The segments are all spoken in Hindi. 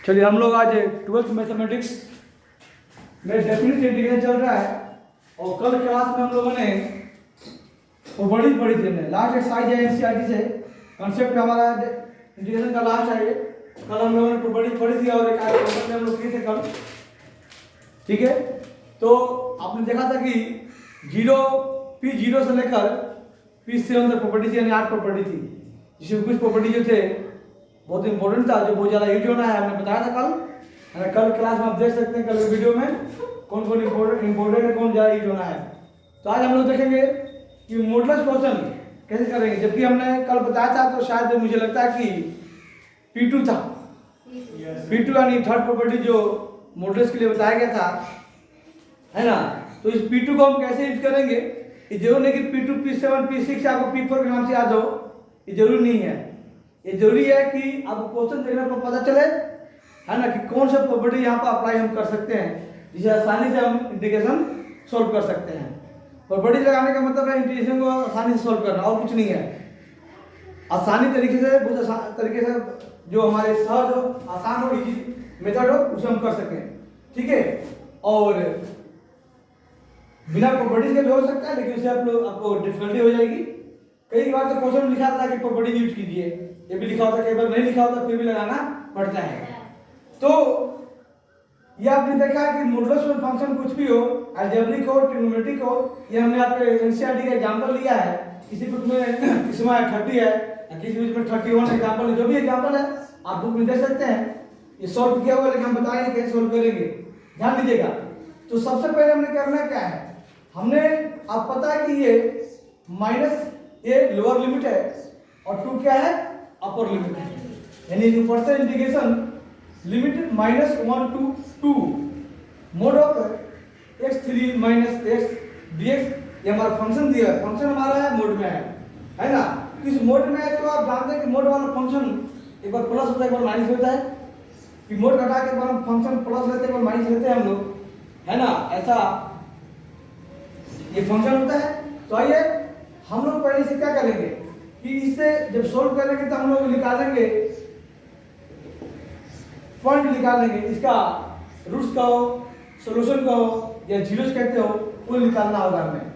चलिए हम लोग आज 12th मैथमेटिक्स में डेफिनेट इंटीग्रेशन चल रहा है और कल क्लास में हम लोगों ने वो बड़ी पढ़ी थी हमने लास्ट एक्सरसाइज है एनसीईआरटी से कॉन्सेप्ट हमारा इंटीग्रेशन का लास्ट है ये। कल हम लोगों ने बड़ी पढ़ी थी और एक आज क्वेश्चन में हम लोग किए थे कल। ठीक है, तो आपने देखा था कि P0 से लेकर P7 तक प्रॉपर्टी थी, यानी 8 प्रॉपर्टी थी, जिसमें कुछ प्रॉपर्टी जो थे बहुत इंपॉर्टेंट था, जो बहुत ज़्यादा यूज होना है, हमने बताया था कल क्लास में आप देख सकते हैं, कल वीडियो में कौन कौन इंपॉर्टेंट है, कौन ज़्यादा यूज होना है। तो आज हम लोग देखेंगे कि मॉडुलस क्वेश्चन कैसे करेंगे, जबकि हमने कल बताया था तो शायद मुझे लगता है कि P2 था, P2 यानी थर्ड प्रॉपर्टी जो मॉडुलस के लिए बताया गया था, है ना। तो इस P2 को हम कैसे यूज करेंगे, ये जरूरी नहीं कि P2 P7 P6 आपको P4 के नाम से याद हो, ये जरूरी नहीं है। ये जरूरी है कि आपको क्वेश्चन देखने पर पता चले, है ना, कि कौन सा प्रॉपर्टी यहाँ पर अप्लाई हम कर सकते हैं, जिसे आसानी से हम इंटीग्रेशन सॉल्व कर सकते हैं। प्रॉपर्टी लगाने का मतलब है इंटीग्रेशन को आसानी से सॉल्व करना, और कुछ नहीं है। आसानी तरीके से, बहुत आसान तरीके से, जो हमारे सहज हो, आसान हो, इजी मेथड हो, उसे हम कर सकें। ठीक है, और बिना प्रॉपर्टी के भी हो सकता है, लेकिन उससे आपको डिफिकल्टी हो जाएगी। कई बार तो क्वेश्चन लिखा था कि प्रॉपर्टी यूज कीजिए, ये भी लिखा होता है, कई बार नहीं लिखा होता, फिर भी लगाना पड़ता है। तो ये आपने देखा कि मॉडुलस में फंक्शन कुछ भी हो, अलजेब्रिक हो, ट्रिग्नोमेट्रिक हो, ये हमने आपके एनसीईआरटी का एग्जांपल लिया है। किसी बुक में इसमें 30 है, किसी बुक में 31 एग्जांपल है, जो भी एग्जांपल है आप बुक में देख सकते हैं। ये सॉल्व किया हुआ, लेकिन हम बताएंगे कैसे सॉल्व करेंगे, ध्यान दीजिएगा। तो सबसे पहले हमने करना क्या है, हमने, आप पता है कि ये -a लोअर लिमिट है और 2 क्या है, अपर लिमिट है, यानी जो पढ़ते हैं integration limit -1 to 2 mode of x3 - x dx, ये हमारा फंक्शन दिया है, फंक्शन हमारा है मोड में है ना। इस मोड में है तो आप जानते हैं कि मोड वाला फंक्शन एक बार प्लस होता है, एक बार माइनस होता है, कि मोड घटा के एक बार हम फंक्शन प्लस लेते हैं, एक बार माइनस लेते हैं हम लोग, है ना, ऐसा ये फंक्शन होता है। तो आइए हम लोग पहले से क्या करेंगे कि इससे जब सोल्व करेंगे तो हम लोग निकालेंगे, पॉइंट निकालेंगे, इसका रूट्स का हो, सॉल्यूशन का हो, या जीरोस कहते हो, वो निकालना होगा हमें।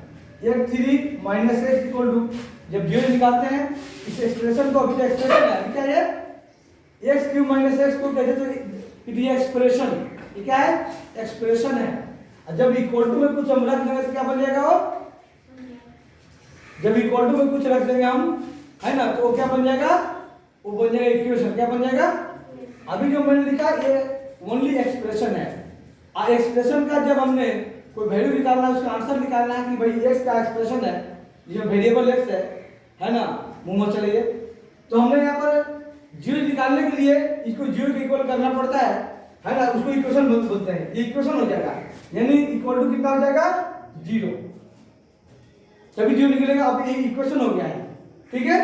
x3 - x इक्वल टू, जब जीरो निकालते हैं इस एक्सप्रेशन को, अभी एक्सप्रेशन है, क्या है, x3 - x को कहते हैं, तो ये एक्सप्रेशन, ये क्या है, एक्सप्रेशन है। जब इक्वल टू में कुछ हम रख देंगे तो क्या बन जाएगा, वो जब इक्वल टू में कुछ रख देंगे हम, है ना, तो वो क्या बन जाएगा, वो बन जाएगा इक्वेशन। क्या बन जाएगा, अभी जो मैंने लिखा ये ओनली एक्सप्रेशन है। एक्सप्रेशन का जब हमने कोई वैल्यू निकालना है, उसका आंसर निकालना है कि भाई x का एक्सप्रेशन है, जिसमें वेरिएबल x है ना, मुंह में चलिए, तो हमने यहाँ पर जीरो निकालने के लिए इसको जीरो के इक्वल करना पड़ता है ना, उसको इक्वेशन बोलते हैं। ये इक्वेशन हो जाएगा, यानी इक्वल टू कितना हो जाएगा, 0, तभी जीरो निकलेगा। अब ये इक्वेशन हो गया है, ठीक है।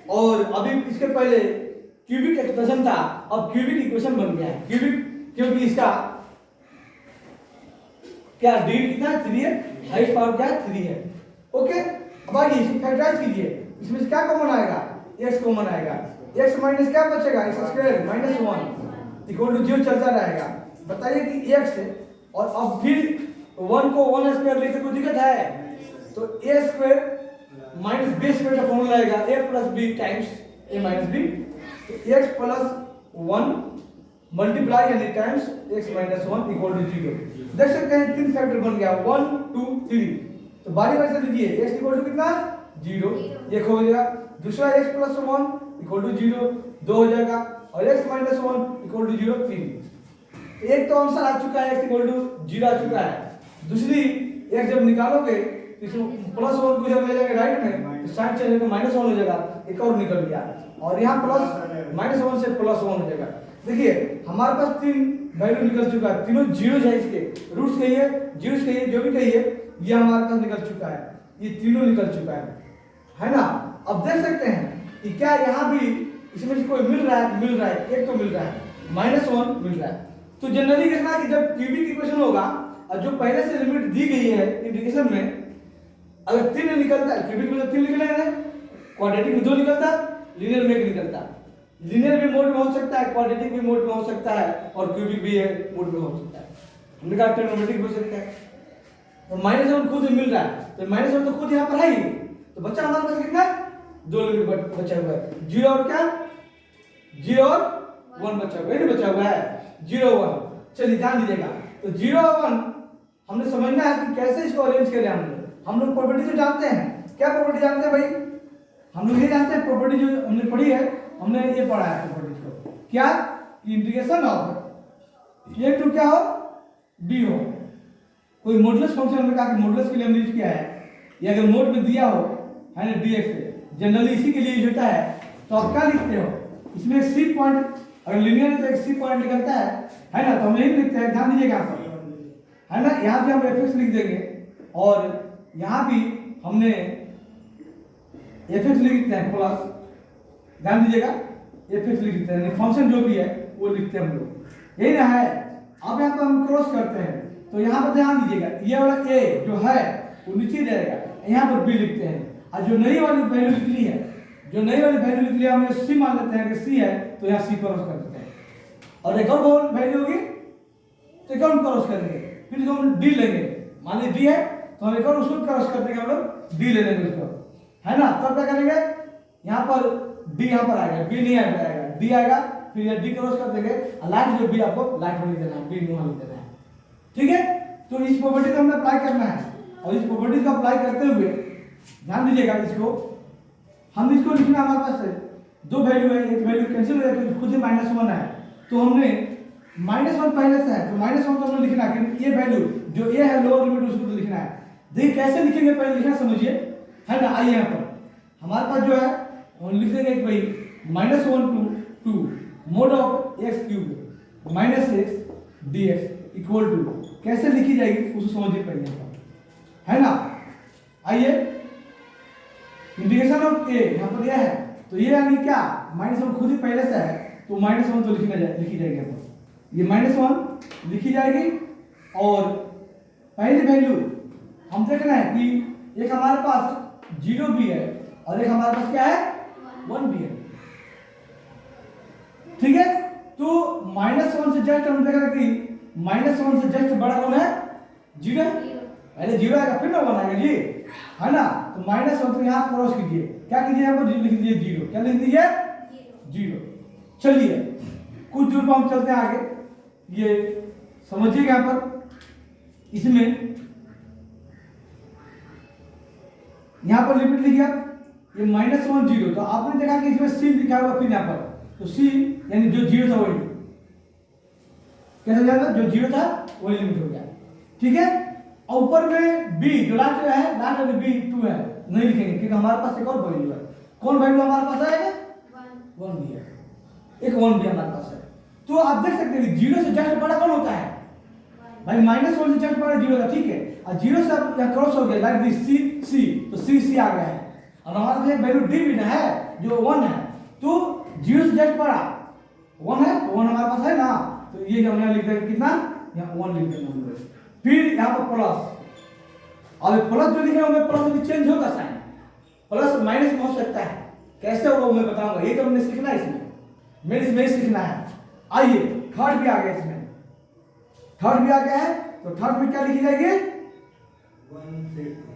और अभी इसके पहले क्यूबिक एक्सप्रेशन था, अब क्यूबिक इक्वेशन बन गया है, क्यूबिक, क्योंकि इसका क्या डी कितना है, 3 है, हाईएस्ट पावर क्या है, 3 है। ओके, अब आइए इसे फैक्टराइज कीजिए, इसमें से क्या कॉमन आएगा, x कॉमन आएगा, x माइनस क्या बचेगा, x² -1 इक्वल टू 0 चलता रहेगा। बताइए कि x है, और अब फिर 1 को 1² लिखते कोई दिक्कत है, तो a² माइनस b² का फॉर्मूला आएगा a + b times a - b, तो x + 1 मल्टीप्लाई यानी टाइम्स x - 1 इक्वल टू 0। देख सकते हैं 3 फैक्टर बन गया, 1 2 3। तो बारी बारी से लीजिए, x इक्वल टू कितना, 0, ये हो जाएगा। दूसरा x + 1 इक्वल टू 0, 2 हो जाएगा, और x - 1 इक्वल टू 0 3। एक तो आंसर आ चुका है, x इक्वल टू 0 आ चुका है। दूसरी x जब निकालोगे इसमें +1 को जब ले जाएंगे राइट में, तो साइड चलेगा तो -1 हो जाएगा, एक और निकल गया, और यहाँ -1 से +1 हो जाएगा। देखिए हमारे पास 3 वैल्यू निकल चुका है, तीनों जीरो है, इसके रूट्स कहिए, जीरोस कहिए, जो भी कहिए, ये हमारे पास निकल चुका है, ये तीनों निकल चुका है ना। अब देख सकते हैं कि क्या यहाँ भी इसमें से कोई मिल रहा है, एक तो मिल रहा है, -1 मिल रहा है। तो जनरली कहना है कि जब क्यूबिक इक्वेशन होगा और जो पहले से लिमिट दी गई है इंटीग्रेशन में, अगर 3 निकलता है, क्यूबिक में 3 निकले हैं, क्वाड्रेटिक में 2 निकलता, लीनियर में 1 निकलता, लीनियर भी मोड में हो सकता है, क्वाड्रेटिक भी मोड में हो सकता है और क्यूबिक भी है मोड में हो सकता है। हमने कहा ट्रिग्नोमेट्रिक हो सकता है। तो -1 खुद मिल रहा है, तो -1 तो खुद यहाँ पर है ही, तो बच्चा हमारे पास कितना दो लिमिट बचा हुआ है, 0 और क्या 0 और 1 बचा हुआ है, नहीं बचा हुआ है 0 1। चलिए ध्यान दीजिएगा, तो 0 और 1 हमने समझना है कि कैसे इसको अरेंज करें। हम लोग प्रॉपर्टी तो जानते हैं, क्या प्रॉपर्टी जानते हैं भाई, हम लोग ये जानते हैं प्रॉपर्टी जो हमने पढ़ी है, हमने ये पढ़ा है प्रॉपर्टी को, क्या इंटीग्रेशन ऑफ ए टू क्या हो बी हो, कोई मॉडुलस फंक्शन हमने कहा कि मॉडुलस के लिए हमने यूज किया है, या अगर मोड में दिया हो है ना dx, जनरली इसी के लिए यूज होता है। तो आप क्या लिखते हो, इसमें सी पॉइंट, अगर लीनियर है तो एक सी पॉइंट निकलता है ना, तो हम यही लिखते हैं, ध्यान दीजिएगा यहाँ पर है ना, यहाँ पे हम fx लिख देंगे और यहाँ भी हमने fx लिखते हैं प्लस, ध्यान दीजिएगा fx लिखते हैं, फंक्शन जो भी है वो लिखते हैं हम लोग, यही ना है। अब यहाँ पर हम क्रॉस करते हैं, तो यहाँ पर ध्यान दीजिएगा ये वाला a जो है वो नीचे रहेगा, यहाँ पर b लिखते हैं, और जो नई वाली वैल्यू निकली है, जो नई वाली वैल्यू निकली है हमने c मान लेते हैं कि c है, तो यहाँ c क्रॉस कर देते हैं, और एक और वैल्यू होगी तो एक और क्रॉस करेंगे, फिर जो हम d लेंगे, मान लीजिए d है तो हम एक और उसको क्रॉस कर देंगे, हम लोग d ले लेंगे उसको, है ना। तब क्या करेंगे, यहाँ पर d यहाँ पर आएगा, b नहीं आएगा, d आएगा, फिर ये d क्रॉस कर देंगे, लाइट जो b आपको लाइट में लिख देना है, b नहीं लिख देना है, ठीक है। तो इस प्रॉपर्टी को हमें अप्लाई करना है, और इस प्रॉपर्टी को अप्लाई करते हुए ध्यान दीजिएगा, इसको हम इसको लिखना, हमारे पास है दो वैल्यू है, एक वैल्यू कैंसिल हो जाएगी, खुद ही -1 है, तो हमने -1 पहले से है, तो -1 तो हमने लिखना है कि ये वैल्यू जो a है लोअर लिमिट उसको तो लिखना है। देखिए कैसे लिखेंगे, पहले लिखना समझिए, है ना। आइए यहाँ पर हमारे पास जो है हम लिख देंगे कि भाई -1 to 2 mod of x cube -x dx equal to, कैसे लिखी जाएगी उसको समझिए पहले, है ना। आइए इंटीग्रेशन ऑफ a, यहाँ पर यह है, तो ये यानी क्या -1 खुद ही पहले से है, तो -1 तो लिखी जाएगी यहाँ पर, ये -1 लिखी जाएगी, और पहली वैल्यू हम देखना है कि एक हमारे पास 0 भी है और एक हमारे पास क्या है 1 भी है, ठीक है। तो -1 से जस्ट हम देख रहे हैं कि -1 से जस्ट बड़ा कौन है 0, पहले 0 आएगा फिर ना 1 आएगा जी, है ना। तो -1 तो यहाँ क्रॉस कीजिए, क्या कीजिए यहाँ पर लिख दीजिए 0, क्या लिख दीजिए 0। चलिए कुछ दूर पर हम चलते हैं आगे, ये समझिएगा यहाँ पर, इसमें यहाँ पर लिमिट लिखिए ये -1 0, तो आपने देखा कि इसमें c लिखा हुआ, फिर यहाँ पर तो c यानी जो 0 था वही, कैसे हो जाएगा, जो 0 था वही लिमिट हो गया, ठीक है। और ऊपर में b जो लास्ट में है, लास्ट में b 2 है, नहीं लिखेंगे क्योंकि हमारे पास एक और वैल्यू है, कौन वैल्यू हमारे पास आएगा 1 भी है, एक 1 भी हमारे पास है। तो आप देख सकते हैं 0 से जस्ट बड़ा कौन होता है भाई, -1 से जस्ट बड़ा 0 था, ठीक है, और 0 से अब यहाँ क्रॉस हो गया लाइक दिस c, तो c आ गया है, और हमारे पास वैल्यू d भी ना है जो 1 है, तो 0 से जस्ट बड़ा 1 है, तो 1 हमारे पास है ना, तो ये हमने लिख देंगे कितना, यहाँ 1 लिख देंगे हम लोग, फिर यहाँ पर प्लस, और प्लस जो लिखे होंगे प्लस भी चेंज होगा साइन, प्लस माइनस में हो सकता है, कैसे होगा मैं बताऊंगा, ये तो हमने सीखना है, इसमें मेरे इसमें सीखना है। आइए थर्ड भी आ गया, इसमें थर्ड भी आ गया है, तो थर्ड में क्या लिखी जाएगी 1 से 2,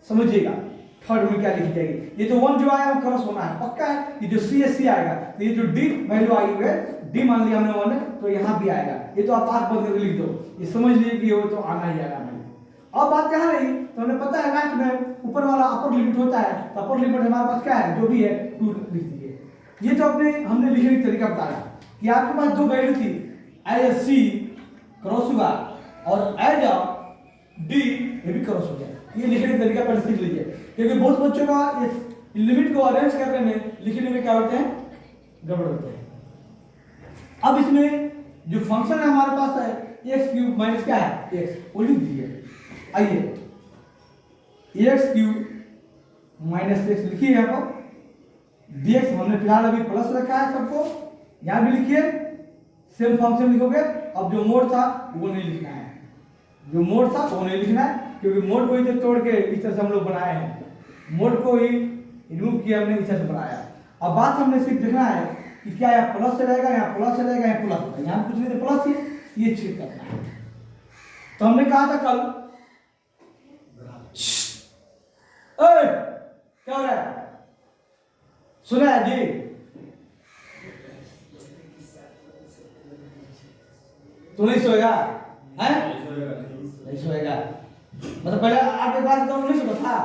समझिएगा थर्ड में क्या लिखी जाएगी, ये जो 1 जो आया वो क्रॉस होना है पक्का है, ये जो c है c आएगा, तो ये जो d वैल्यू आई हुई है d मान लिया हमने 1 है, तो यहाँ भी आएगा, ये तो आप आंख बंद करके लिख दो, ये समझ लीजिए कि ये तो आना ही आएगा भाई। अब बात कहाँ रही, तो हमें पता है लास्ट में ऊपर वाला अपर लिमिट होता है, तो अपर लिमिट हमारे पास क्या है जो भी है 2 लिख दीजिए। ये तो अपने हमने लिखने का तरीका बताया कि आपके पास दो वैल्यू थी, एज c क्रॉस हुआ और एज d ये भी क्रॉस हो गया, ये लिखने का तरीका पहले सीख लीजिए, क्योंकि बहुत बच्चों का इस लिमिट को अरेंज करने में लिखने में क्या होते हैं गड़बड़ होते हैं। अब इसमें जो फंक्शन है हमारे पास है एक्स क्यूब माइनस क्या है एक्स, वो लिख दीजिए। आइए एक्स क्यूब माइनस एक्स लिखिए, यहाँ पर dx हमने फिलहाल अभी प्लस रखा है सबको, यहाँ भी लिखिए सेम फंक्शन लिखोगे। अब जो मोड था वो नहीं लिखना है, जो मोड था वो नहीं लिखना है, क्योंकि मोड को ही तो तोड़ के इस तरह से हम लोग बनाए हैं, मोड को ही रिमूव किया हमने, इस तरह से बनाया। अब बात हमने सिर्फ देखना है कि क्या यहाँ प्लस से रहेगा, यहाँ प्लस से रहेगा, यहाँ प्लस होगा, यहाँ कुछ नहीं तो प्लस ही, ये चेक करना है। तो हमने कहा था कल, ओए क्या हो रहा है, सुना है जी? तू नहीं सोएगा है? नहीं सोएगा मतलब पहले आपके पास तो नहीं सोता था?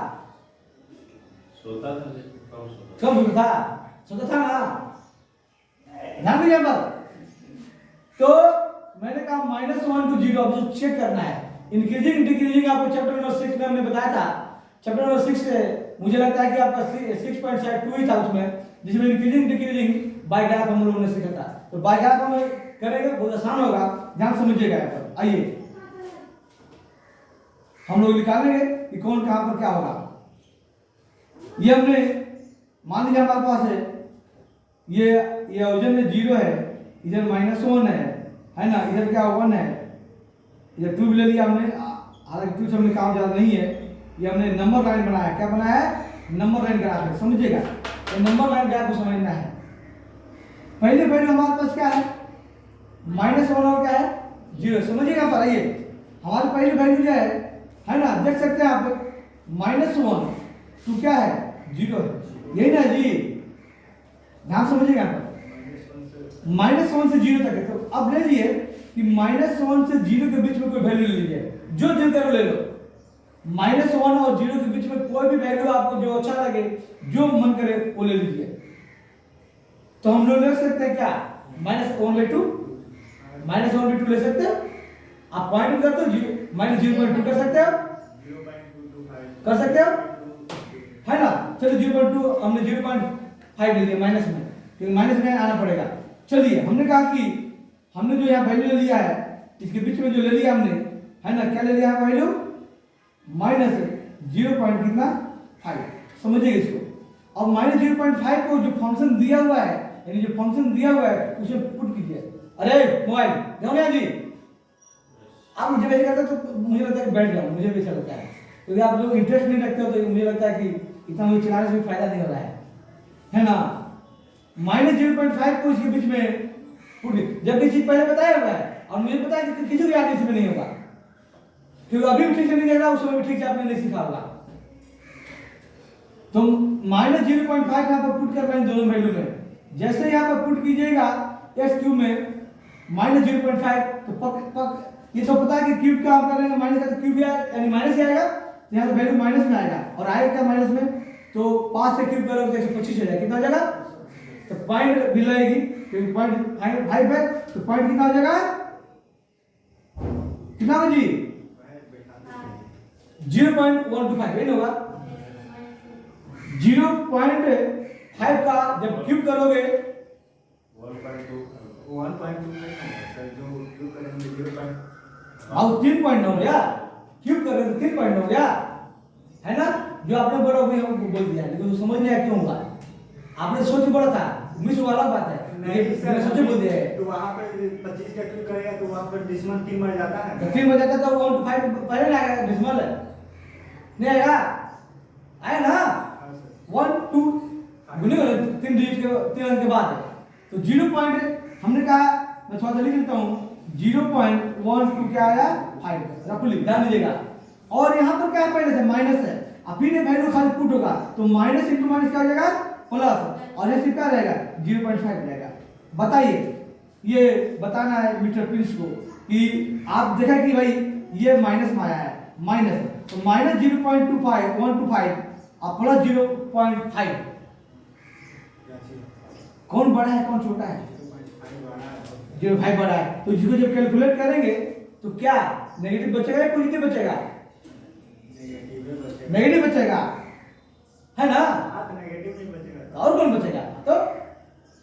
सोता था कब सोता था? सोता था ना? ध्यान दीजिए पर। तो मैंने कहा -1 to 0 आपको चेक करना है। इंक्रीजिंग डिक्रीजिंग आपको चैप्टर नंबर 6 में हमने बताया था। चैप्टर नंबर 6 से मुझे लगता है कि आपका 6.2 ही था उसमें, जिसमें इंक्रीजिंग डिक्रीजिंग बाय ग्राफ हम लोगों ने सीखा था। तो बाय ग्राफ हम करेंगे, बहुत आसान होगा, ध्यान समझिएगा यहाँ पर। आइए हम लोग निकालेंगे कि कौन कहां पर क्या होगा। ये हमने मान लीजिए हमारे पास है ये ओरिजिन में 0 है, इधर -1 है ना, इधर क्या 1 है, इधर 2 ले लिया हमने, हालांकि 2 से हमने काम ज्यादा नहीं है। ये हमने नंबर लाइन बनाया, क्या बनाया है? नंबर लाइन ग्राफ है, समझिएगा। ये नंबर लाइन ग्राफ को समझना है। पहले हमारे पास क्या है? -1 और क्या है? 0। समझिएगा पर। आइए हमारी पहली वैल्यू क्या है ना, देख सकते हैं आप, -1 तो क्या है? 0 है, यही ना जी? ध्यान समझिएगा पर। -1 से 0 तक है। तो अब ले लीजिए कि -1 से 0 के बीच में कोई वैल्यू ले लीजिए, जो दिल करो ले लो। -1 और 0 के बीच में कोई भी वैल्यू आपको जो अच्छा लगे, जो मन करे वो ले लीजिए। तो हम लोग ले सकते हैं क्या? -1/2 -1/2 ले सकते हो। आप पॉइंट कर दो, -0.2 कर सकते हो, 0.225 कर सकते हो, है ना? चलो 0.2 हमने 0.5 ले लिया माइनस में, क्योंकि माइनस में आना पड़ेगा। चलिए हमने कहा कि हमने जो यहाँ वैल्यू ले लिया है, इसके बीच में जो ले लिया हमने, है ना, क्या ले लिया है वैल्यू? -0.5। समझिएगा इसको। अब -0.5 को जो फंक्शन दिया हुआ है, यानी जो फंक्शन दिया हुआ है उसे पुट कीजिए। अरे मोबाइल ध्यान जी, आप मुझे वैसे करते तो मुझे लगता है कि बैठ जाऊँ, मुझे भी अच्छा लगता है, क्योंकि आप लोग इंटरेस्ट नहीं रखते हो तो मुझे लगता है कि इतना मुझे चलाने से भी फायदा नहीं हो रहा है ना। -0.5 को इसके बीच में पुट, जबकि चीज पहले बताया हुआ है और मुझे पता है कि किसी भी आदमी से नहीं होगा, क्योंकि अभी भी ठीक से नहीं देख रहा, उस समय भी ठीक से आपने नहीं सीखा होगा। तो -0.5 यहाँ पर पुट कर रहे हैं दोनों वैल्यू में। जैसे यहाँ पर पुट कीजिएगा x³ में -0.5, तो पक ये तो पता है कि क्यूब का हम करेंगे माइनस का, तो क्यूब यानी माइनस ही आएगा, तो यहाँ से वैल्यू माइनस में आएगा और आएगा क्या माइनस में? तो 5 से क्यूब करोगे तो 125 हो जाएगा। कितना हो जाएगा? तो पॉइंट भी लगेगी, क्योंकि पॉइंट 5 है, तो पॉइंट कितना हो जाएगा? कितना हो जी? 0.125 यही होगा। 0.5 का जब क्यूब करोगे 3 पॉइंट हो गया, क्यूब करोगे तो 3 पॉइंट हो गया, है ना? जो आपने बोला वही हमको बोल दिया, लेकिन तो समझ नहीं आया क्यों हुआ। आपने सोच बड़ा था, मिस वाला बात है, मैंने सोचे बोल दिया है। तो वहां पे 25 का क्लिक करेगा तो वहां पर डेसिमल 3 बढ़ जाता है, तो 3 बजा तो 1 to 5 पहले ना आएगा, डेसिमल नहीं आएगा, आया ना? 1 2 गुने 3 डिजिट के 3 अंक के बाद है। तो 0 पॉइंट हमने कहा, मैं थोड़ा सा लिख लेता हूँ, 0.12 क्या आया? 5 रफली, ध्यान दीजिएगा। और यहाँ पर क्या है? पहले से माइनस है, अब फिर ये वैल्यू खाली पुट होगा, तो माइनस इंटू माइनस क्या हो जाएगा? प्लस, और ये क्या रहेगा? 0.5 रहेगा। बताइए, ये बताना है मिस्टर प्रिंस को कि आप देखा कि भाई ये माइनस में आया है, माइनस, तो -0.25 1 to 5 और प्लस 0.5, कौन बड़ा है कौन छोटा है? 0.5 बड़ा है। तो इसको जब कैलकुलेट करेंगे तो क्या नेगेटिव बचेगा या पॉजिटिव बचेगा? नेगेटिव बचेगा, है ना? नेगेटिव नहीं बचेगा और कौन बचेगा? तो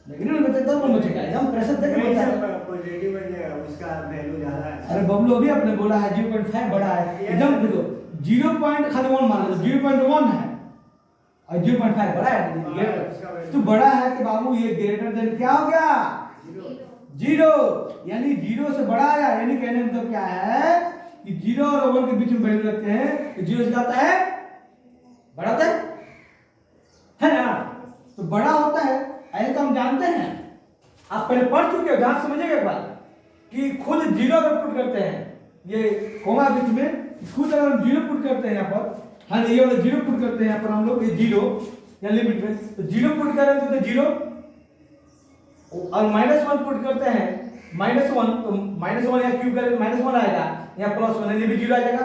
नेगेटिव नहीं बचेगा तो कौन बचेगा? एकदम प्रेशर देके बोलता है, पॉजिटिव बचेगा, उसका वैल्यू ज्यादा है। अरे बबलू अभी आपने बोला है 0.5 बड़ा है, एकदम देखो 0 पॉइंट खाली 1 मान लो, 0.1 है और 0.5 बड़ा है, तो बड़ा है कि बाबू ये ग्रेटर देन क्या हो गया? 0, यानी 0 से बड़ा आया, यानी कहने मतलब क्या है कि 0 और 1 के बीच में वैल्यू रखते हैं तो 0 से जाता है बड़ा होता है ना? तो बड़ा होता है, ऐसे तो हम जानते हैं, आप पहले पढ़ चुके हो, ध्यान समझिएगा एक बात कि खुद जीरो अगर पुट करते हैं ये कोमा बीच में, खुद अगर हम जीरो पुट करते हैं यहाँ पर, हाँ ये वाला जीरो पुट करते हैं यहाँ पर हम लोग, ये जीरो या लिमिट में, तो जीरो पुट करेंगे तो जीरो, और -1 पुट करते हैं -1, तो -1 यहाँ क्यूब करेंगे तो -1 आएगा, यहाँ +1 यानी भी जीरो आ जाएगा।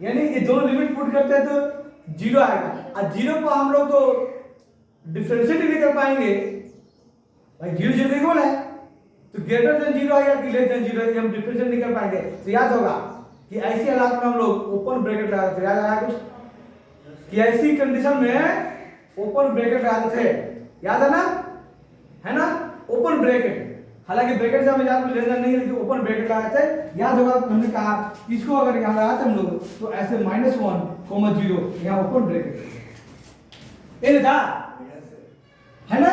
यानी ये दोनों लिमिट पुट करते हैं तो जीरो आएगा। और जीरो को हम लोग तो डिफरेंशिएट नहीं कर पाएंगे भाई, जीरो जीरो इक्वल है, तो ग्रेटर देन जीरो है या कि लेस देन जीरो है, हम डिफरेंशिएट नहीं कर पाएंगे। तो याद होगा कि ऐसी हालात में हम लोग ओपन ब्रैकेट लगाते थे, याद आया कुछ कि ऐसी कंडीशन में ओपन ब्रैकेट लगाते थे, याद है ना ओपन ब्रैकेट। हालांकि ब्रैकेट से हमें याद कोई लेना नहीं है, लेकिन ओपन ब्रैकेट लगाते थे। याद होगा हमने कहा इसको अगर यहाँ लगाते हम लोग तो ऐसे -1, 0 यहाँ ओपन ब्रैकेट ये था, है ना।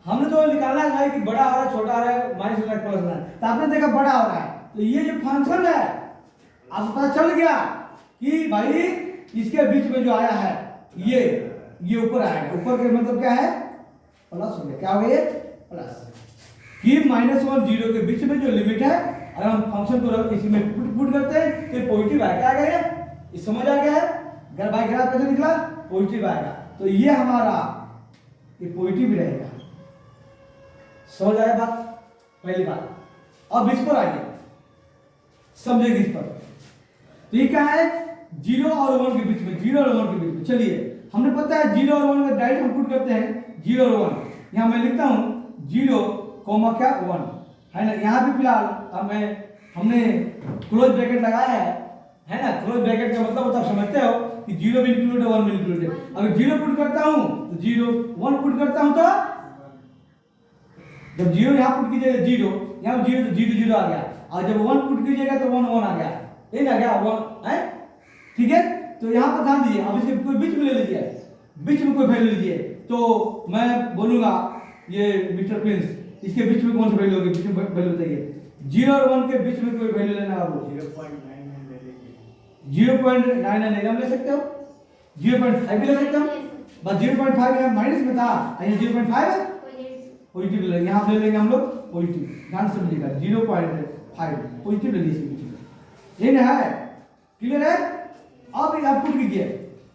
हमने तो निकालना है कि बड़ा हो रहा है छोटा हो रहा है, माइनस प्लस है, तो आपने देखा बड़ा हो रहा है, तो ये जो फंक्शन है आपको पता चल गया कि भाई इसके बीच में जो आया है ये ऊपर आएगा। ऊपर के मतलब क्या है, प्लस हो गया। क्या हो गया ये प्लस, कि -1 0 के बीच में जो लिमिट है, अगर हम फंक्शन को इसी में पुट करते हैं तो पॉजिटिव आएगा। क्या आ गया ये समझ आ गया है, अगर बाई ग्राफ कैसे निकला पॉजिटिव आएगा, तो ये हमारा ये पॉजिटिव रहेगा। समझ आया बात, पहली बात। अब इस पर आइए, समझेंगे इस पर। तो ये क्या है, 0 और 1 के बीच में, 0 और 1 के बीच में। चलिए हमने पता है 0 और 1 का डायरेक्ट हम पुट करते हैं 0 और 1। यहाँ मैं लिखता हूँ 0, क्या 1 है ना। यहाँ भी फिलहाल हमने क्लोज ब्रैकेट लगाया है ना। क्लोज ब्रैकेट का मतलब आप समझते हो कि 0 भी इंक्लूड है 1 भी इंक्लूड है। अगर 0 पुट करता हूँ तो 0, 1 पुट करता हूँ तो जब 0 यहाँ पुट कीजिएगा 0, यहाँ 0 तो 0 0 आ गया, और जब 1 पुट कीजिएगा तो 1 1 आ गया, ये ना गया 1 है, ठीक है। तो यहाँ पर ध्यान दीजिए, अब इसके कोई बीच में ले लीजिए, बीच में कोई वैल्यू लीजिए, तो मैं बोलूंगा ये मिस्टर प्रिंस, इसके बीच में कौन सा वैल्यू होगी, बीच में वैल्यू बताइए। 0 और 1 के बीच में कोई वैल्यू लेना है आपको। 0.99 हम ले सकते हो, 0.5 भी ले सकते हो, बस 0.5 है माइनस में था, ये 0.5 है पॉजिटिव ले, यहाँ ले लेंगे हम लोग पॉजिटिव। ध्यान से समझिएगा 0.5 पॉजिटिव ले लीजिए बीच में, ये ना है, क्लियर है। अब आप पुट कीजिए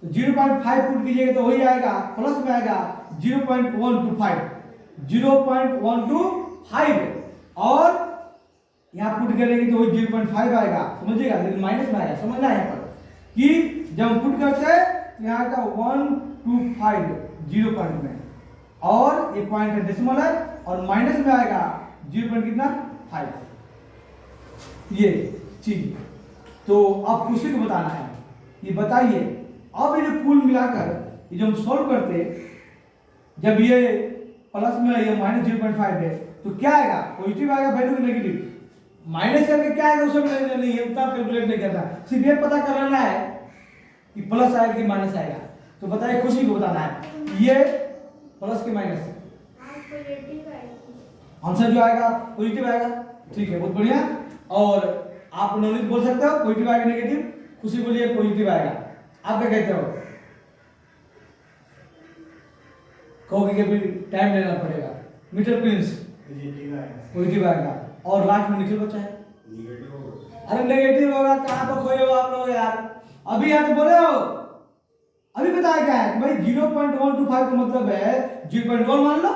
तो 0.5 पुट कीजिएगा तो वही आएगा, प्लस में आएगा 0.125, 0.125, और यहाँ पुट करेंगे तो वही 0.5 आएगा, समझिएगा, लेकिन माइनस में आएगा। समझना है यहाँ पर कि जब हम पुट करते हैं तो यहाँ का 125 0 पॉइंट में, और ये पॉइंट है डेसिमल है, और माइनस में आएगा 0.5 ये चीज। तो अब कुछ को बताना है, ये बताइए अब ये जो कुल मिलाकर ये जो हम सॉल्व करते, जब ये प्लस में ये -0.5 है तो क्या आएगा, पॉजिटिव आएगा वैल्यू की नेगेटिव, माइनस करके क्या आएगा उसमें नहीं है, उतना कैलकुलेट नहीं करना, सिर्फ ये पता करना है कि प्लस आएगा कि माइनस आएगा। तो बताइए, खुशी को बताना है ये प्लस के माइनस आंसर जो आएगा पॉजिटिव आएगा, ठीक है, बहुत बढ़िया। और आप नॉलेज बोल सकते हो पॉजिटिव आएगा नेगेटिव, खुशी बोलिए पॉजिटिव आएगा। आप क्या कहते हो, कहोगे कि टाइम लेना पड़ेगा। मिस्टर प्रिंस पॉजिटिव आएगा, और लास्ट में निखिल बच्चा है अरे नेगेटिव होगा, कहाँ पर खोए हो आप लोग यार, अभी यहाँ तो बोले हो, अभी बताया क्या है कि भाई 0.125 का मतलब है 0.1 मान लो,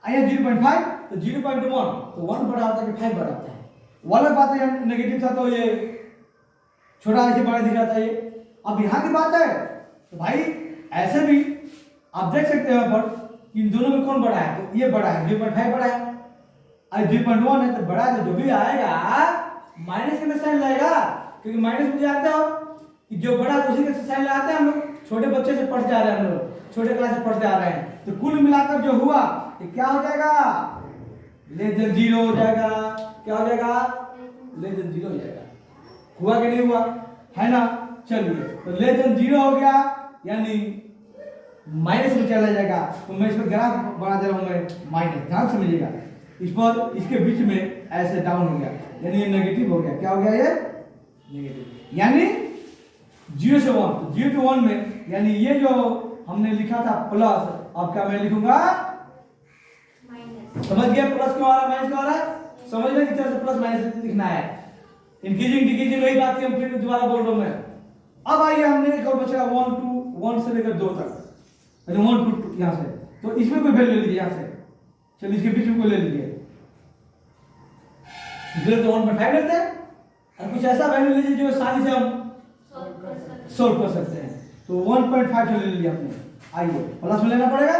आया 0.5 तो 0.1 तो 1 बड़ा होता है कि 5 बड़ा होता है, वाला बात है नेगेटिव था तो ये छोटा ऐसे बड़ा दिख रहा था ये। अब यहाँ की बात है तो भाई ऐसे भी आप देख सकते हैं पर इन दोनों में कौन बड़ा है, तो ये बड़ा है 0.5 बड़ा है, और 0.1 है तो बड़ा है, तो जो भी आएगा माइनस के साइन लाएगा, क्योंकि माइनस में जानते हो कि जो बड़ा है उसी के साइन लगाते हैं हम लोग, छोटे बच्चे से पढ़ते आ रहे हैं हम लोग, छोटे क्लास से पढ़ते आ रहे हैं। तो कुल मिलाकर जो हुआ ये क्या हो जाएगा, लेस देन 0 हो जाएगा, क्या हो जाएगा लेस देन 0 हो जाएगा, हुआ कि नहीं हुआ, है ना। चलिए तो लेस देन 0 हो गया यानी माइनस में चला जाएगा, तो मैं इसमें ग्राफ बना दे रहा हूं मैं माइनस, ध्यान समझिएगा, इस पर इसके बीच में ऐसे डाउन हो गया यानी ये नेगेटिव हो गया, क्या हो गया ये नेगेटिव, यानी 0 से 1, तो 0 to 1 में यानी ये जो हमने लिखा था प्लस, अब क्या मैं लिखूंगा समझ गया प्लस क्यों आ रहा है माइनस क्यों आ रहा है? समझने की तरह से प्लस माइनस लिखना है। इंक्रीजिंग डिक्रीजिंग वही बात हम फिर दोबारा बोल रहा हूं मैं। अब आइए हमने एक और बचा 1 टू 1 से लेकर 2 तक, यानी 1 टू यहां से, तो इसमें कोई वैल्यू ले लीजिए यहां से, चलिए इसके बीच में कोई ले लीजिए, इसलिए तो 1.5 लेते हैं और कुछ ऐसा वैल्यू लीजिए जो आसानी से हम सोल्व कर सकते हैं। तो 1.5 से ले लिया हमने, आइए प्लस में लेना पड़ेगा।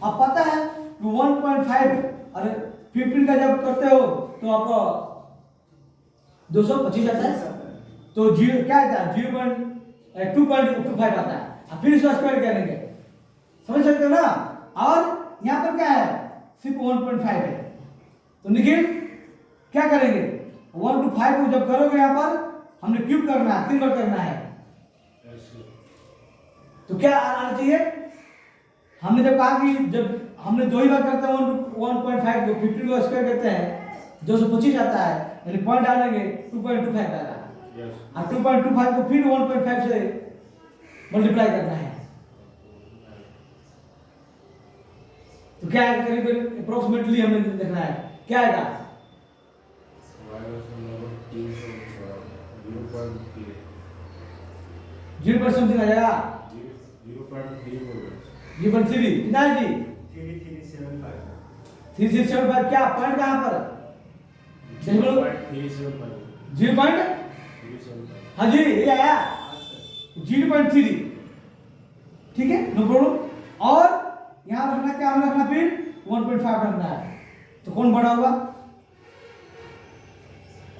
अब पता है कि 1.5 अरे 15 का जब करते हो तो आपको 225 आता है, तो जीरो क्या आता है 2.25 आता है, अब फिर इसको स्क्वायर करेंगे, समझ सकते हो ना। और यहाँ पर क्या है सिर्फ 1.5 है, तो निखिल क्या करेंगे 1 to 5 को जब करोगे यहाँ पर हमने क्यूब करना है, 3 बार करना है, तो क्या आना चाहिए, हमने जब कहा कि जब हमने 2 ही बार करते हैं 1.5 को 15 को स्क्वायर करते हैं 225 आता है, यानी पॉइंट डालेंगे 2.25 आ रहा है, और 2.25 को फिर 1.5 से मल्टीप्लाई करना है, तो क्या है करीब अप्रोक्सीमेटली हमें देखना है क्या आएगा 0 समथिंग आ जाएगा 0.3 कितना है जी 3375 क्या पॉइंट कहां पर देख लो 0 पॉइंट हाँ जी ये आया 0.3 ठीक है नो प्रॉब्लम। और यहां रखना क्या हमें रखना फिर 1.5 रखना है, तो कौन बड़ा हुआ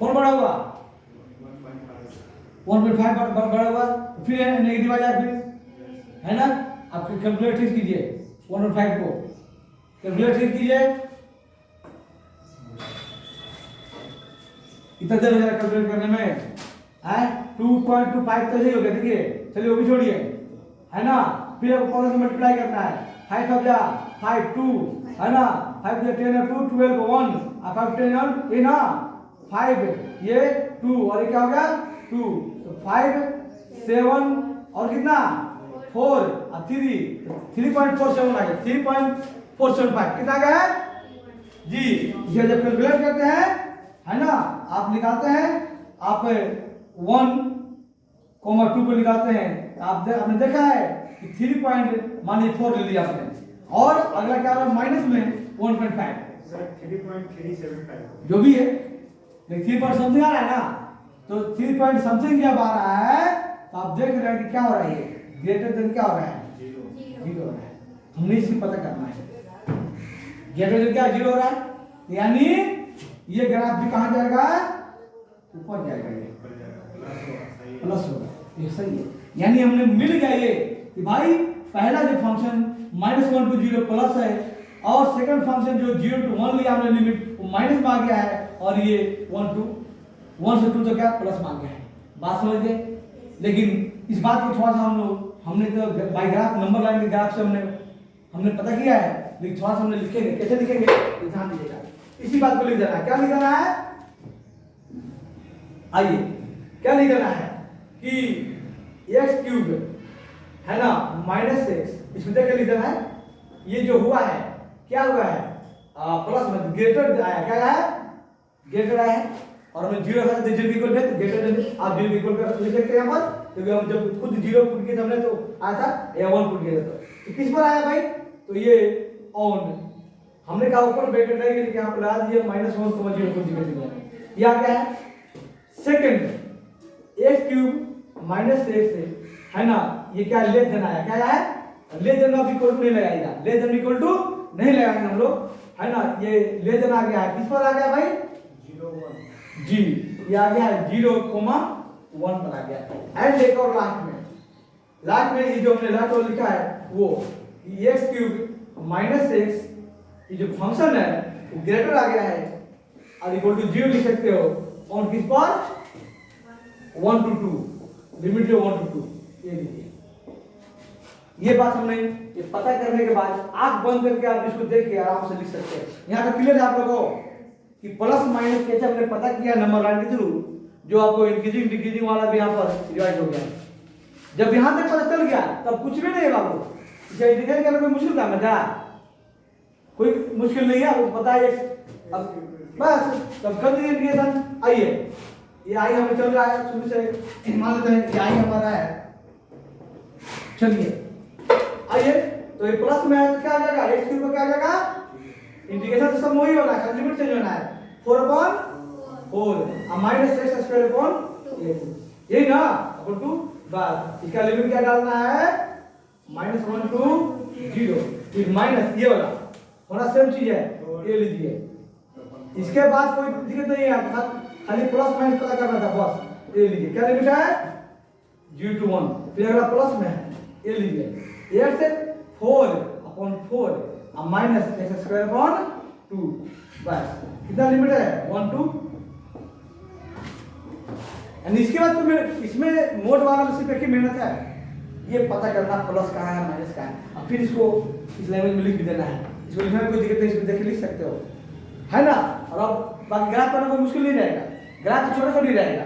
कौन बड़ा हुआ 1.5 बड़ा हुआ, फिर नेगेटिव आ जाए फिर है ना। आप कैलकुलेट कीजिए 1.5 को कैलकुलेट कीजिए कितना देर लगेगा कैलकुलेट करने में है 2.25 तो सही हो गया, देखिए चलिए वो भी छोड़िए है ना, फिर आपको कॉलम से मल्टीप्लाई करना है 5 of 5 2 है ना, 5 10 और 2 12 1 और 5 10 और 10 ना 5 ये 2 और ये क्या हो गया 2 तो 5 7 और कितना 4 और 3.47 आ गया 3.475 कितना आ गया जी। ये जब कैलकुलेट करते हैं है ना आप निकालते हैं आप 1,2 को निकालते हैं, आपने देखा है कि 3.4 ले लिया आपने, और अगला क्या रहा माइनस में 1.5 जो भी है लेकिन 3 पॉइंट समथिंग आ रहा है ना, तो 3 पॉइंट समथिंग जब आ रहा है तो आप देख रहे हैं कि क्या हो रहा है ये ग्रेटर देन क्या हो रहा है 0 हो रहा है, हमने इसी पता करना है ग्रेटर देन क्या 0 हो रहा है, यानी ये ग्राफ भी कहां जाएगा ऊपर जाएगा, ये प्लस होगा, ये सही है। यानी हमने मिल गया ये कि भाई पहला जो फंक्शन -1 to 0 प्लस है और सेकंड फंक्शन जो 0 to 1 लिया हमने लिमिट वो माइनस में आ गया है, और ये 1 से 2 तो क्या प्लस में आ गया है, बात समझ गए। लेकिन इस बात को थोड़ा सा हमने तो बाई ग्राफ नंबर लाइन के ग्राफ से हमने पता किया है, लेकिन थोड़ा सा हमने लिखेंगे, कैसे लिखेंगे ध्यान दीजिएगा, इसी बात को लिख देना है। क्या लिख देना है आइए क्या लिख देना है कि x क्यूब है ना -x, इसमें देख के लिख देना है ये जो हुआ है क्या हुआ है प्लस में ग्रेटर आया, क्या आया ग्रेटर आया है, और हमें 0 था तो 0 इक्वल है तो ग्रेटर देन आप 0 इक्वल कर लिख सकते हैं यहां पर, क्योंकि हम जब खुद 0 पुट किए थे हमने तो आया था या 1 पुट किया था, तो किस पर आया भाई तो ये ऑन हमने कहा ऊपर ब्रैकेट लगाएंगे लेकिन यहां पर लगा दिए -1,0 ये आ गया है। सेकंड x क्यूब -x है ना, ये क्या लेस देन आया, क्या आया less than of equal to नहीं लगाएगा, लेस देन इक्वल टू नहीं लगाएंगे हम लोग है ना, ये लेस देन आ गया है, किस पर आ गया भाई 0 1 जी, ये आ गया है 0,1 पर आ गया। एंड एक और लास्ट में ये जो हमने लास्ट वाला लिखा है वो x क्यूब -x ये जो फंक्शन है वो ग्रेटर आ गया है और इक्वल टू 0 लिख सकते हो, और किस पर 1 to 2 लिमिट जो 1 to 2 ये लीजिए। ये बात हमने ये पता करने के बाद आंख बंद करके आप इसको देख के आराम से लिख सकते हैं। यहाँ तक क्लियर है आप लोगों को कि प्लस माइनस कैसे हमने पता किया नंबर लाइन के थ्रू, जो आपको इंक्रीजिंग डिक्रीजिंग वाला भी यहाँ पर रिवाइज हो गया। जब यहाँ तक पता चल गया तब कुछ भी नहीं है बाबू, इसे डिजाइन करना कोई मुश्किल काम है क्या, कोई मुश्किल नहीं है, आपको पता है। अब बस तब कर दीजिए इंटीग्रेशन। आइए ये आई हमें चल रहा है शुरू से, मान लेते हैं ये आई हमारा है। चलिए आइए, तो ये प्लस में है तो क्या आ जाएगा, x क्यूब में क्या आ जाएगा, इंटीग्रेशन तो सब वही होना है, लिमिट चेंज होना है। 4/4 और माइनस एक्स स्क्वायर अपॉन यही ना अपॉन 2। बस इसका लिमिट क्या डालना है, -1 to 0, फिर माइनस ये वाला थोड़ा सेम चीज है, ये लीजिए। इसके बाद कोई दिक्कत नहीं है, आपको खाली प्लस माइनस पता करना था बस। ये लीजिए क्या लिमिट है, 0 to 1, फिर अगला प्लस में है, ये लीजिए 8 से 4/4 और माइनस एक्स स्क्वायर अपॉन 2। बस कितना लिमिट है, 1 to। एंड इसके बाद तो इसमें मोड वाला में सिर्फ एक ही मेहनत है, ये पता करना प्लस कहाँ है माइनस कहाँ है, और फिर इसको इस लैंग्वेज में लिख भी देना है। इसको लिखने में कोई दिक्कत नहीं, इसको देख के लिख सकते हो, है ना। और अब बाकी ग्राफ करना कोई मुश्किल नहीं रहेगा, ग्राफ तो छोटा छोटा ही रहेगा,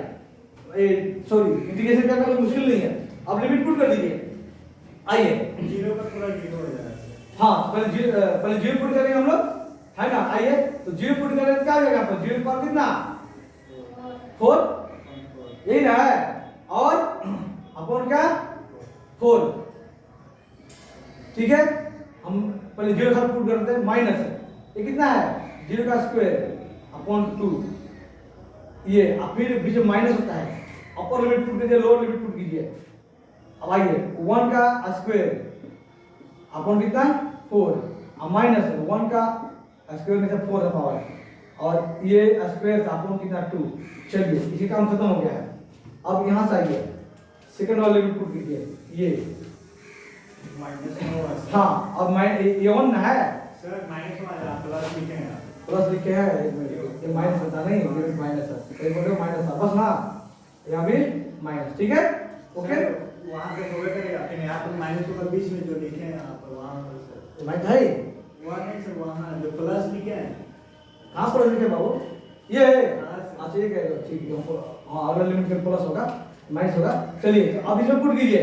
सॉरी इंटीग्रेशन करना कोई मुश्किल नहीं है। अब लिमिट पुट कर दीजिए। आइए 0 पर पूरा 0 हो जाएगा। हाँ पहले 0 पुट करेंगे हम लोग, है ना। आइए तो 0 पुट करेंगे तो क्या हो जाएगा, आपको 0 पर कितना 4, यही ना है, और अपॉन क्या 4, ठीक है। हम पहले 0 का पुट करते हैं, माइनस है, ये कितना है 0 का स्क्वायर अपॉन 2, ये अब फिर बीच में माइनस होता है, अपर लिमिट पुट कीजिए, लोअर लिमिट पुट कीजिए। अब आइए 1 का स्क्वायर अपॉन कितना 4 और माइनस 1 का स्क्वायर में से 4 का पावर, और ये स्क्वायर अपॉन कितना 2। चलिए इसी काम खत्म हो गया है। अब यहाँ से आइए सेकंड वाला लिमिट पुट कीजिए, ये -9 हाँ। अब मैं ये 1 है सर, -1 आ रहा, प्लस लिखेंगे आप। प्लस लिखे है, ये माइनस होता नहीं, लिमिट माइनस है, कई बोले माइनस है बस ना, यहाँ भी माइनस, ठीक है ओके। वहाँ पे होगा करेगा, फिर यहाँ पर माइनस होगा बीच में जो लिखे हैं यहाँ पर, वहाँ पर सर माइनस है, वहाँ नहीं सर, वहाँ जो प्लस लिखे हैं कहाँ प्लस लिखे बाबू, ये हाँ, अच्छा ये कह दो, ठीक है। हाँ अगला लिमिट का प्लस होगा, माइनस होगा। चलिए तो अब इसमें पुट कीजिए,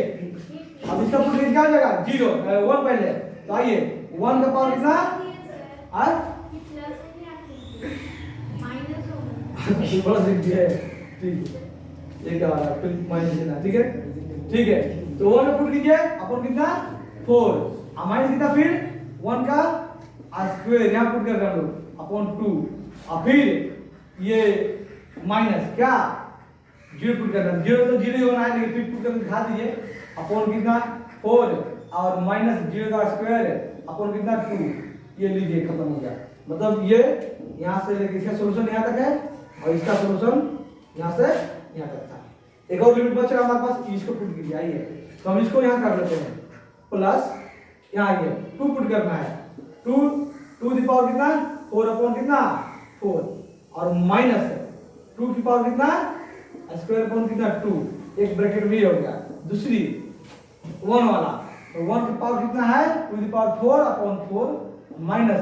अब इसका पुट कीजिए क्या हो जाएगा 0 1 पहले, तो आइए 1 का पावर कितना है, प्लस लिख दिया है, ठीक है। ये क्या आ रहा है, फिर माइनस देना, ठीक है ठीक है। तो 1 में पुट कीजिए अपन कितना 4 और माइनस कितना, फिर 1 का स्क्वायर यहाँ पुट कर रहे हैं हम लोग अपॉन 2, और फिर ये माइनस क्या 0 पुट करना है, 0 तो 0 ही होना है, लेकिन फिर पुट करके दिखा दीजिए अपॉन कितना 4 और माइनस 0 का स्क्वायर अपॉन कितना 2, ये लीजिए खत्म हो गया। मतलब ये यहाँ से लेके इसका सॉल्यूशन यहाँ तक है, और इसका सॉल्यूशन यहाँ से यहाँ तक था। एक और लिमिट बच रहा हमारे पास, इसको पुट कीजिए। आइए तो हम इसको यहाँ कर लेते हैं, प्लस यहाँ आइए 2 पुट करना है, 2 की पावर कितना 4 अपॉन कितना 4, और माइनस 2 की पावर कितना स्क्वायर अपॉन कितना 2, एक ब्रैकेट भी हो गया। दूसरी 1 वाला, तो 1 की पावर कितना है 2 की पावर 4 अपॉन 4 माइनस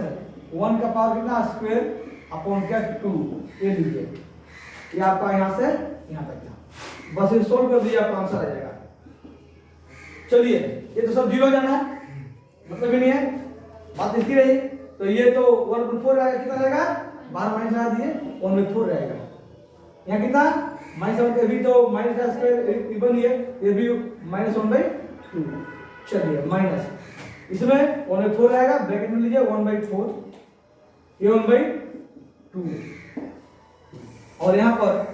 1 का पावर कितना स्क्वायर अपॉन क्या 2, ये लीजिए। ये आपका यहाँ से यहाँ तक था, बस ये सोल्व कर दिया, आपका आंसर आ जाएगा। चलिए ये तो सब 0 जाना है, मतलब ही नहीं है, बात इसकी रही। तो ये तो 1/4 रहेगा, कितना रहेगा 12 माइनस लगा दिए 1/4 रहेगा। यहाँ कितना -1 भी तो माइनस का स्क्वायर इवन ही है, ये भी -1/2। चलिए माइनस इसमें 1/4 रहेगा, ब्रैकेट में लीजिए 1/4, ये 1/2, और यहाँ पर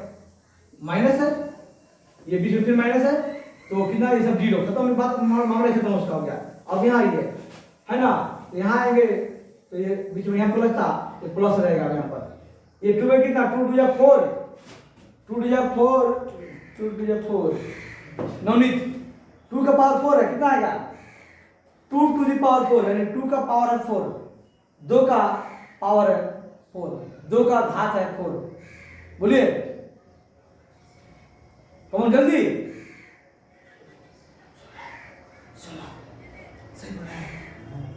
माइनस है, ये बीच में फिर माइनस है, तो कितना ये सब 0 खत्म, बात मामला खत्म उसका हो गया। अब यहाँ आइए, है ना, तो यहाँ आएंगे तो ये बीच में यहाँ प्लस था, ये प्लस रहेगा यहाँ पर। ये 2 में कितना 2 2 4, 2 2 4, 2 2 4, नवनीत 2 का पावर 4 है, कितना आएगा 2 to the power 4, यानी 2 का पावर है 4, 2 का पावर है 4, 2 का घात है 4। बोलिए कौन जल्दी,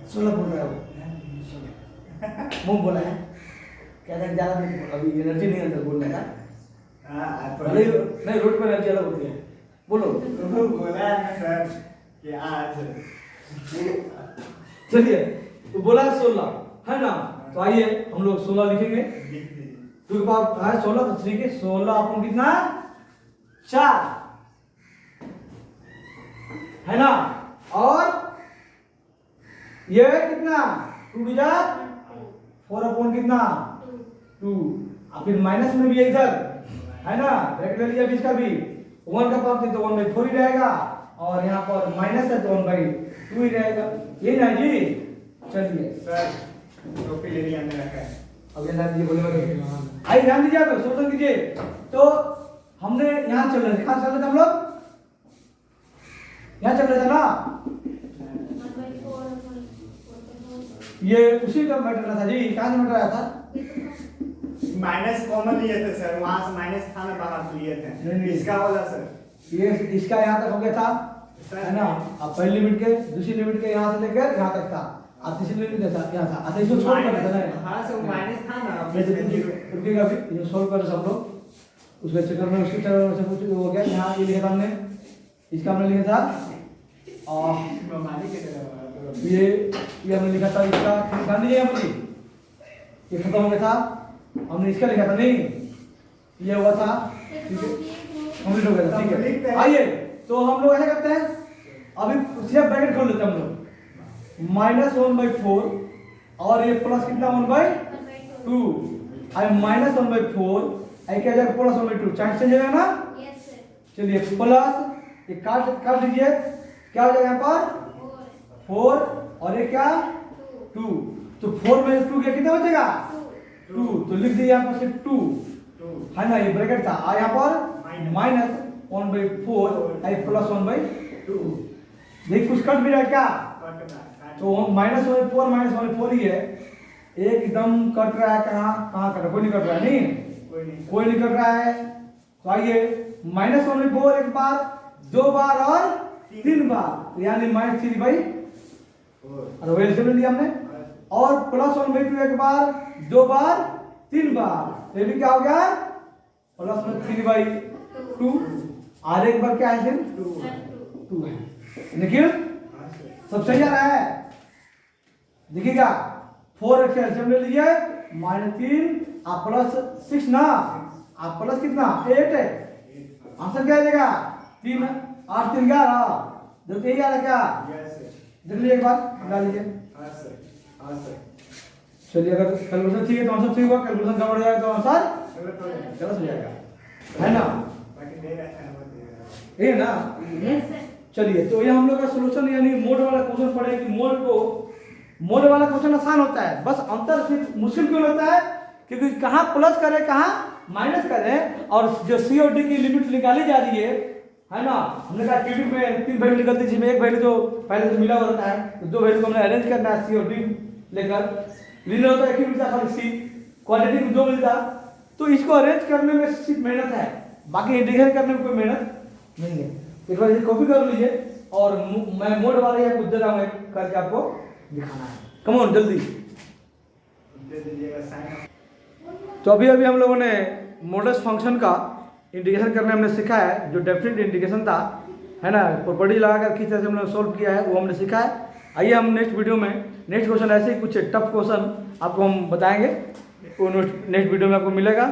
16 बोल रहा है वो, 16 मुंह बोला है, कहता है ज्यादा अभी एनर्जी नहीं अंदर बोलने का। भले नहीं, रोड पर एनर्जी अलग होती है, बोलो। बोला है ना सर कि आज चलिए तो बोला 16, है ना। तो आइए हम लोग 16 लिखेंगे। लिख दीजिए। 2 के पावर है 16 तो 3 के 16 अपन कितना 4 है ना। और ये कितना 2 टू जा 4 अपॉन कितना 2 और फिर माइनस में भी है इधर है ना, ब्रैकेट ले लिया बीच का भी 1 का पावर थी तो 1/4 ही रहेगा और यहाँ पर माइनस है तो 1/2 ही रहेगा, ये ना जी। चलिए सर टोपी ले लिया मेरा है। अब ये ध्यान दीजिए बोले आइए ध्यान दीजिए आप सोल्यूशन कीजिए। तो हमने यहाँ चल रहे थे, कहाँ चल रहे थे हम लोग, यहाँ चल रहे थे ना, ये उसी का मैटर रहा था जी। कहाँ से मैटर आया था, माइनस कॉमन लिए थे सर, वहां से माइनस था ना बाहर लिए नहीं, थे, इसका वाला सर। ये इसका यहाँ तक हो गया था है ना। अब पहली लिमिट के दूसरी लिमिट के यहाँ से लेकर यहाँ तक था, अब तीसरी लिमिट के था यहाँ था। अच्छा इसको सोल्व कर देना है। हां सर माइनस था ना, रुकिएगा अभी ये सोल्व कर सब लोग। उसके चक्कर में उसके चक्कर में सब कुछ हो गया। यहाँ ये लिखा था हमने, इसका हमने लिखा था और मानी के तरह ये हमने लिखा था इसका ध्यान दीजिए मुझे, ये खत्म हो गया था। हमने इसका लिखा था नहीं, ये हुआ था ठीक है, कंप्लीट हो गया था ठीक है। आइए तो हम लोग ऐसा करते हैं, अभी सिर्फ ब्रैकेट खोल लेते हैं हम लोग, -1/4 और ये प्लस कितना 1/2 आई -1/4 आई क्या जाएगा प्लस 1/2 चार्ट चेंज हो जाएगा ना। चलिए प्लस ये काट दीजिए, क्या हो जाएगा यहाँ पर 4 और ये क्या 2, तो 4 में 2 क्या कितना बचेगा 2, तो लिख दिए यहाँ पर सिर्फ 2 है ना, ये ब्रैकेट था और यहाँ पर -1/4 आई प्लस 1/2। देखिए कुछ कट भी रहा है क्या, तो -1/4 ही है, एकदम कट रहा है। कहाँ कट रहा है, कोई नहीं कट रहा है, नहीं कोई नहीं कट रहा है। तो आइए -1/4 एक बार, 2 बार और 3 बार, तो यानी -3/4 और वही ले लिया हमने। और प्लस 1/2 एक बार, 2 बार 3 बार, ये भी क्या हो गया प्लस में 3/2 और एक बार क्या है 2 है। देखिए सब सही आ रहा है, देखिएगा 4 एलसीएम ले लीजिए -3 आप प्लस 6 ना, आप प्लस कितना 8 है, आंसर क्या आ जाएगा 3 8 3 11, जो यही आ रहा क्या देख लीजिए एक बार डाल लीजिए। चलिए अगर कैलकुलेशन ठीक है तो आंसर ठीक होगा, कैलकुलेशन गड़बड़ जाएगा तो आंसर गलत हो जाएगा है ना, ये ना। चलिए तो ये हम लोग का सॉल्यूशन यानी मोड वाला क्वेश्चन पढ़े कि मोड वाला क्वेश्चन आसान होता है, बस अंतर सिर्फ मुश्किल क्यों होता है क्योंकि कहाँ प्लस करें कहाँ माइनस करें, और जो सी और डी की लिमिट निकाली जा रही है ना। हमने कहा क्यूबिक में 3 वैल्यू निकलती है, जिसमें एक वैल्यू तो पहले से मिला हुआ रहता है, तो 2 वैल्यू को हमने अरेंज करना है सी और डी लेकर। लीनियर होता है एक ही मिलता खाली सी, क्वाड्रेटिक में 2 मिलता, तो इसको अरेंज करने में सिर्फ मेहनत है, बाकी इंटीग्रेट करने में कोई मेहनत नहीं है। एक बार ये कॉपी कर लीजिए और मैं मोड वाले या कुछ दे रहा हूँ करके आपको दिखाना है, कम ऑन जल्दी दे दीजिएगा साइन। तो अभी हम लोगों ने मॉडल्स फंक्शन का इंटीग्रेशन करने हमने सीखा है, जो डेफिनेट इंटीग्रेशन था है ना, प्रॉपर्टी लगाकर किस तरह से हम लोग सॉल्व किया है वो हमने सीखा है। आइए हम नेक्स्ट वीडियो में नेक्स्ट क्वेश्चन ऐसे ही कुछ टफ क्वेश्चन आपको हम बताएंगे, वो नेक्स्ट वीडियो में आपको मिलेगा।